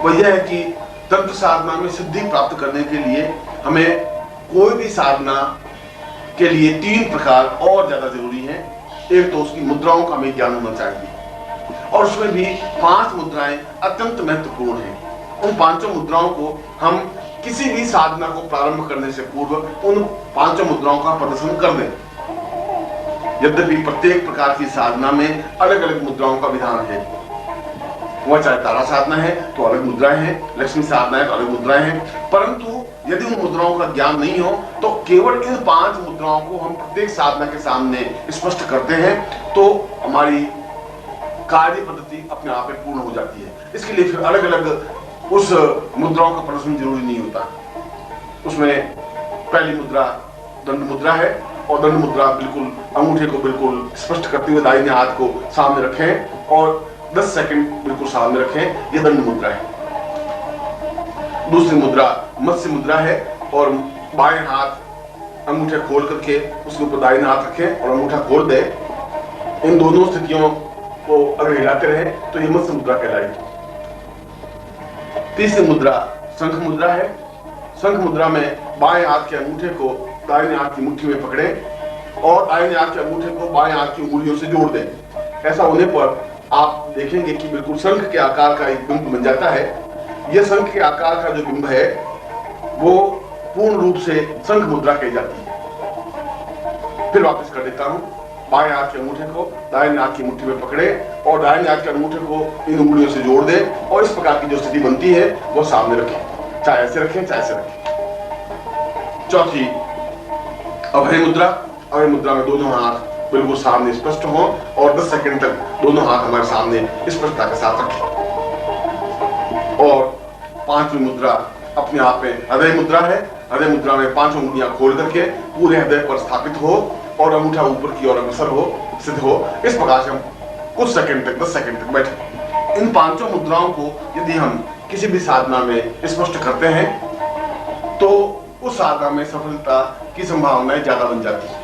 वह यह है कि तंत्र साधना में सिद्धि प्राप्त करने के लिए हमें कोई भी साधना के लिए 3 प्रकार और ज्यादा जरूरी है। एक तो उसकी मुद्राओं का हमें ज्ञान होना चाहिए और उसमें भी 5 मुद्राएं अत्यंत महत्वपूर्ण हैं। उन 5 मुद्राओं को हम किसी भी साधना को प्रारंभ करने से पूर्व उन 5 मुद्राओं का प्रदर्शन कर दें। यद्यपि प्रत्येक प्रकार की साधना में अलग अलग मुद्राओं का विधान है। वह चाहे तारा साधना है तो अलग मुद्राएं हैं, लक्ष्मी साधना है तो अलग मुद्राएं हैं, परंतु यदि उन मुद्राओं का ज्ञान नहीं हो तो केवल इन 5 मुद्राओं को हम प्रत्येक साधना के सामने स्पष्ट करते हैं तो हमारी कार्य पद्धति अपने आप में पूर्ण हो जाती है। इसके लिए फिर अलग अलग उस मुद्राओं का प्रदर्शन जरूरी नहीं होता। उसमें पहली मुद्रा दंड मुद्रा है और दंड मुद्रा बिल्कुल अंगूठे को बिल्कुल स्पष्ट करते हुए दाहिने हाथ को सामने रखें और 10 सेकंड बिल्कुल सामने रखें। यह दंड मुद्रा है। दूसरी मुद्रा मत्स्य मुद्रा है और बाएं हाथ अंगूठे खोल करके उसके ऊपर दाहिना हाथ रखें और अंगूठा खोल दें। इन दोनों स्थितियों को अगर हिलाते रहे तो यह मत्स्य मुद्रा कहलाएगी। तीसरी मुद्रा शंख मुद्रा है। शंख मुद्रा में बाएं हाथ के अंगूठे को दाहिने हाथ की मुट्ठी में पकड़ें और दाहिने हाथ के अंगूठे को बाएं हाथ की उंगलियों से जोड़ दें। ऐसा होने पर आप देखेंगे कि बिल्कुल शंख के आकार का एक बिंब बन जाता है। यह शंख के आकार का जो बिंब है वो पूर्ण रूप से शंख मुद्रा कही जाती है। फिर वापस कर देता हूं। बाएं हाथ के अंगूठे को दाहिने हाथ की मुट्ठी में पकड़े और दाहिने हाथ के अंगूठे को इन उंगलियों से जोड़ दें और इस प्रकार की जो स्थिति बनती है वो सामने रखें। चाहे ऐसे रखें चाहे ऐसे रखें। चौथी अभय मुद्रा। अभय मुद्रा में दोनों हाथ बिल्कुल सामने स्पष्ट हो और 10 सेकंड तक दोनों हाथ हमारे सामने स्पष्टता के साथ रखें। और 5वीं मुद्रा अपने आप में हृदय मुद्रा है। हृदय मुद्रा में 5 उंगलियां खोल करके पूरे हृदय पर स्थापित हो और अंगूठा ऊपर की ओर अग्रसर हो, सिद्ध हो। इस प्रकार से हम कुछ सेकंड तक 10 सेकंड तक बैठे। इन 5 मुद्राओं को यदि हम किसी भी साधना में स्पष्ट करते हैं तो उस साधना में सफलता की संभावनाएं ज्यादा बन जाती है।